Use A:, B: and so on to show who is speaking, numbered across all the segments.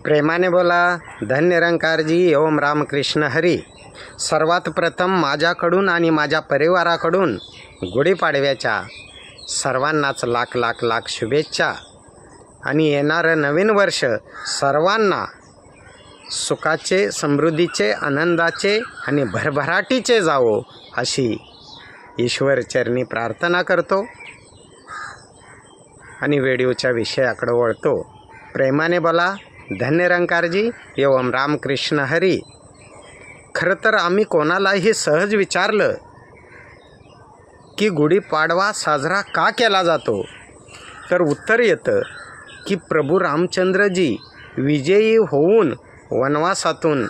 A: प्रेमाने बोला. धन्यरंकारजी ओम रामकृष्ण हरी. सर्वात प्रथम माझ्याकडून आणि माझ्या परिवाराकडून गुढीपाडव्याच्या सर्वांनाच लाख लाख लाख शुभेच्छा. आणि येणारं नवीन वर्ष सर्वांना सुखाचे, समृद्धीचे, आनंदाचे आणि भरभराटीचे जावो अशी ईश्वरचरणी प्रार्थना करतो. आणि व्हिडिओच्या विषयाकडे वळतो. प्रेमाने बोला. धन्यरंकारजी ओम रामकृष्ण हरी. खरं तर आम्ही कोणालाही सहज विचारलं की गुढीपाडवा साजरा का केला जातो, तर उत्तर येतं की प्रभू रामचंद्रजी विजयी होऊन वनवासातून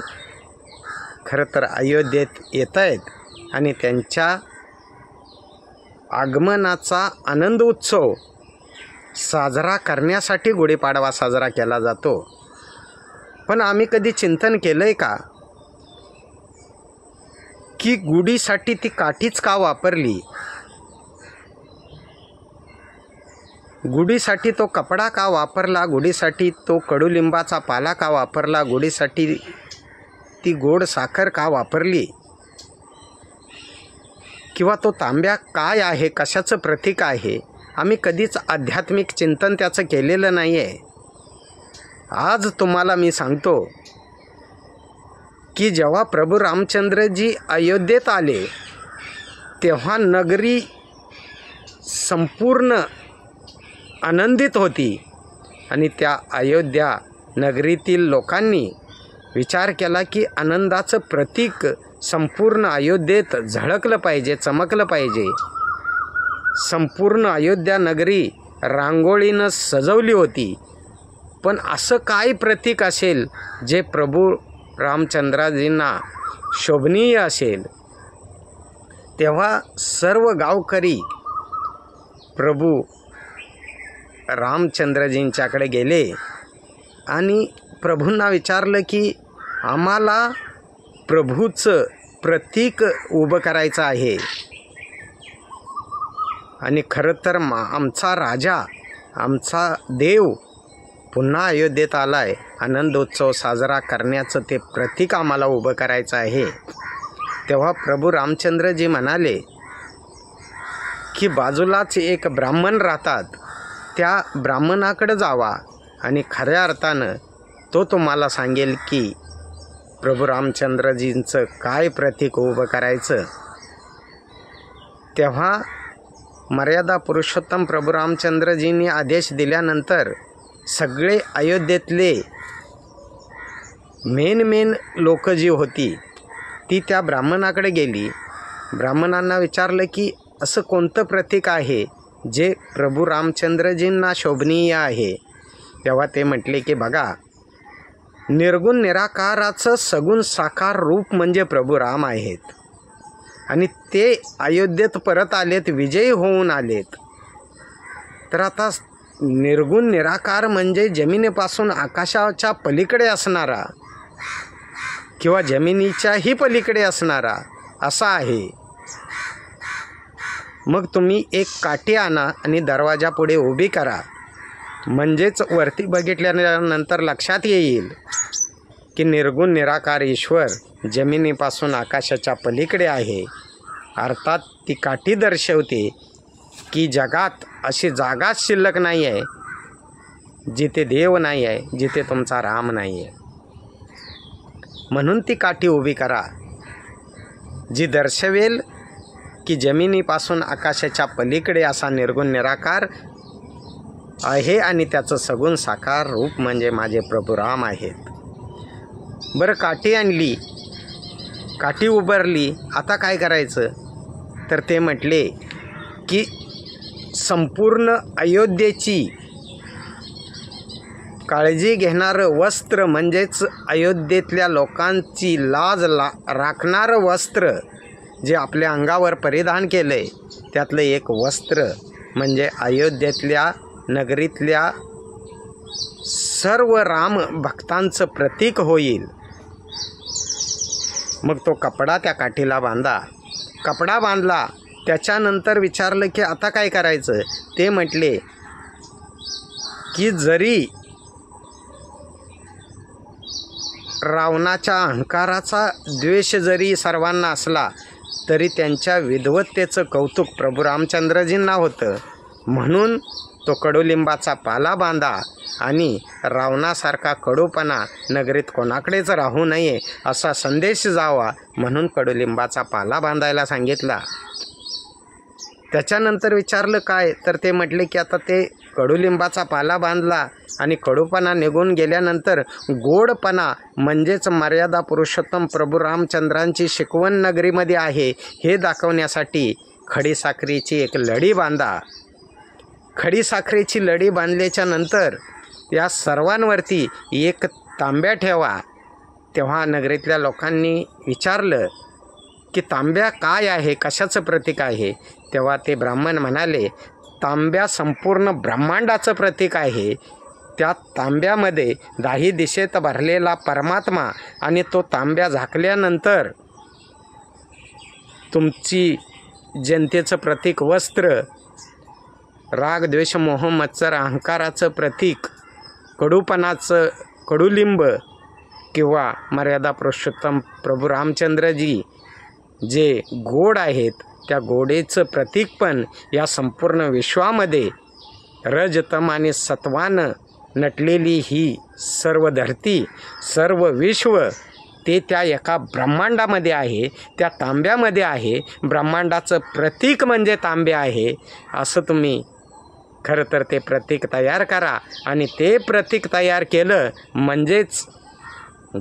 A: खरं तर अयोध्येत येत आहेत आणि त्यांच्या आगमनाचा आनंद उत्सव साजरा करण्यासाठी गुढीपाडवा साजरा केला जातो. पण आम्ही कधी चिंतन केलं आहे का की गुढीसाठी ती काठीच का वापरली, गुढीसाठी तो कपडा का वापरला, गुढीसाठी तो कडुलिंबाचा पाला का वापरला, गुढीसाठी ती गोड साखर का वापरली, किंवा तो तांब्या काय आहे, कशाचं प्रतीक आहे. आम्ही कधीच आध्यात्मिक चिंतन त्याचं केलेलं नाही आहे. आज तुम्हाला मी सांगतो की जेव्हा प्रभू रामचंद्रजी अयोध्येत आले तेव्हा नगरी संपूर्ण आनंदित होती. आणि त्या अयोध्या नगरीतील लोकांनी विचार केला की आनंदाचं प्रतीक संपूर्ण अयोध्येत झळकलं पाहिजे, चमकलं पाहिजे. संपूर्ण अयोध्या नगरी रांगोळीनं सजवली होती. पण असं काय प्रतीक असेल जे प्रभू रामचंद्रजींना शोभनीय असेल. तेव्हा सर्व गावकरी प्रभू रामचंद्रजींच्याकडे गेले आणि प्रभूंना विचारलं की आम्हाला प्रभूचं प्रतीक उभं करायचं आहे. आणि खरं तर आमचा राजा, आमचा देव पुन्हा अयोध्येत आला आहे, आनंदोत्सव साजरा करण्याचं ते प्रतीक आम्हाला उभं करायचं आहे. तेव्हा प्रभू रामचंद्रजी म्हणाले की बाजूलाच एक ब्राह्मण राहतात, त्या ब्राह्मणाकडे जावा आणि खऱ्या अर्थानं तो तुम्हाला सांगेल की प्रभू रामचंद्रजींचं काय प्रतीक उभं करायचं. तेव्हा मर्यादा पुरुषोत्तम प्रभू रामचंद्रजींनी आदेश दिल्यानंतर सगळे अयोध्येतले मेन लोक जी होती ती त्या ब्राह्मणाकडे गेली. ब्राह्मणांना विचारलं की असं कोणतं प्रतीक आहे जे प्रभू रामचंद्रजींना शोभनीय आहे. तेव्हा ते म्हटले की बघा, निर्गुण निराकाराचं सगुण साकार रूप म्हणजे प्रभू राम आहेत आणि ते अयोध्येत परत आलेत, विजयी होऊन आलेत. तर आता निर्गुण निराकार म्हणजे जमिनीपासून आकाशाच्या पलीकडे असणारा किंवा जमिनीच्याही पलीकडे असणारा असा आहे. मग तुम्ही एक काठी आणा आणि दरवाजा पुढे उभी करा, म्हणजेच वरती बघितल्यानंतर लक्षात येईल की निर्गुण निराकार ईश्वर जमिनीपासून आकाशाच्या पलीकडे आहे. अर्थात ती काठी दर्शवते की जगात अशी जागाच शिल्लक नाही आहे जिथे देव नाही आहे, जिथे तुमचा राम नाही आहे. म्हणून ती काठी उभी करा जी दर्शवेल की जमिनीपासून आकाशाच्या पलीकडे असा निर्गुण निराकार आहे आणि त्याचं सगुण साकार रूप म्हणजे माझे प्रभू राम आहेत. बरं, काठी आणली, काठी उभारली, आता काय करायचं. तर ते म्हटले की संपूर्ण अयोध्येची काळजी घेणारं वस्त्र म्हणजेच अयोध्येतल्या लोकांची लाज राखणारं वस्त्र जे आपल्या अंगावर परिधान केलं आहे त्यातलं एक वस्त्र म्हणजे अयोध्येतल्या नगरीतल्या सर्व राम भक्तांचं प्रतीक होईल. मग तो कपडा त्या काठीला बांधा. कपडा बांधला, त्याच्यानंतर विचारलं की आता काय करायचं. ते म्हटले की जरी रावणाच्या अहंकाराचा द्वेष जरी सर्वांना असला तरी त्यांच्या विद्वत्तेचं कौतुक प्रभू रामचंद्रजींना होतं. म्हणून तो कडुलिंबाचा पाला बांधा आणि रावणासारखा कडूपणा नगरीत कोणाकडेच राहू नये असा संदेश जावा म्हणून कडुलिंबाचा पाला बांधायला सांगितला. त्याच्यानंतर विचारलं काय, तर ते म्हटले की आता ते कडुलिंबाचा पाला बांधला आणि कडूपणा निघून गेल्यानंतर गोडपणा म्हणजेच मर्यादा पुरुषोत्तम प्रभू रामचंद्रांची शिकवण नगरीमध्ये आहे हे दाखवण्यासाठी खडीसाखरेची एक लढी बांधा. खडीसाखरेची लढी बांधल्याच्या नंतर या सर्वांवरती एक तांब्या ठेवा. तेव्हा नगरीतल्या लोकांनी विचारलं की तांब्या काय आहे, कशाचं प्रतीक आहे. तेव्हा ते ब्राह्मण म्हणाले तांब्या संपूर्ण ब्रह्मांडाचं प्रतीक आहे. त्या तांब्यामध्ये 10 दिशेत भरलेला परमात्मा आणि तो तांब्या झाकल्यानंतर तुमची जनतेचं प्रतीक वस्त्र, राग द्वेष मोह मत्सर अहंकाराचं प्रतीक कडूपणाचं कडुलिंब किंवा मर्यादा पुरुषोत्तम प्रभू रामचंद्रजी जे गोड आहेत त्या गोडेचं प्रतीक पण या संपूर्ण विश्वामध्ये रजतम आणि सत्वानं नटलेली ही सर्व धरती सर्व विश्व ते त्या एका ब्रह्मांडामध्ये आहे, त्या तांब्यामध्ये आहे. ब्रह्मांडाचं प्रतीक म्हणजे तांबे आहे. असं तुम्ही खरं तर ते प्रतीक तयार करा आणि ते प्रतीक तयार केलं म्हणजेच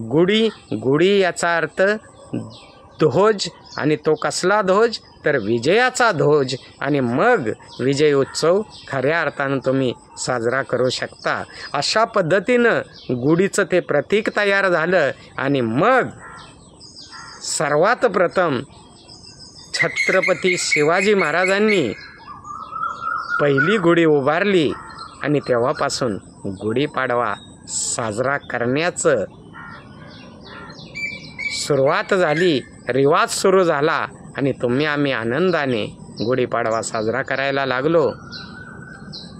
A: गुढी याचा अर्थ ध्वज आणि तो कसला ध्वज तर विजयाचा ध्वज आणि मग विजय उत्सव खऱ्या अर्थानं तुम्ही साजरा करू शकता. अशा पद्धतीनं गुढीचं ते प्रतीक तयार झालं आणि मग सर्वात प्रथम छत्रपती शिवाजी महाराजांनी पहिली गुढी उभारली आणि तेव्हापासून गुढीपाडवा साजरा करण्याचं सुरुवात झाली, रिवाज सुरू झाला आणि आम्ही आनंदाने गुढीपाडवा साजरा करायला लागलो.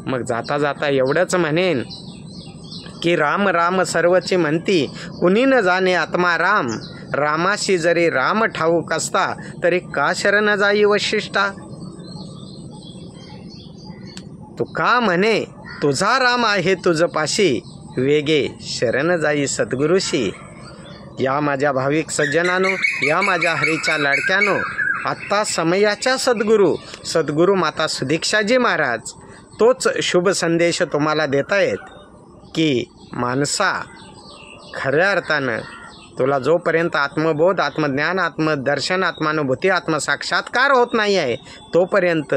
A: मग जाता जाता एवढंच म्हणेन की राम राम सर्वची म्हणती कुणी न जाणे आत्मा राम. रामाशी जरी राम ठाऊक असता तरी का शरण जाई वशिष्ठा. तू का म्हणे तुझा राम आहे तुझ पाशी वेगे शरण जाई सद्गुरुशी. या माझ्या भाविक सज्जनानो, या माझ्या हरीच्या लाडक्यानो, आत्ता समयाच्या सद्गुरू माता सुदीक्षाजी महाराज तोच शुभ संदेश तुम्हाला देत आहेत की माणसा खऱ्या अर्थानं तुला जोपर्यंत आत्मबोध आत्मज्ञान आत्मदर्शन आत्मानुभूती आत्मसाक्षात्कार होत नाही आहे तोपर्यंत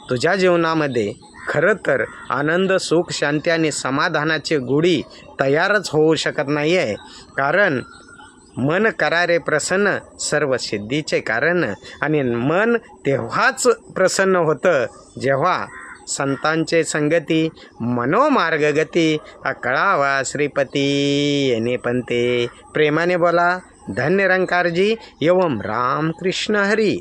A: तुझ्या जीवनामध्ये खरं तर आनंद सुख शांती आणि समाधानाची गुढी तयारच होऊ शकत नाही आहे. कारण मन करारे प्रसन्न सर्व सिद्धीचे कारण आणि मन तेव्हाच प्रसन्न होतं जेव्हा संतांचे संगती मनोमार्गगती अकळावा श्रीपती येणे पंते. प्रेमाने बोला धन्य निरंकारजी एवं राम कृष्ण हरी.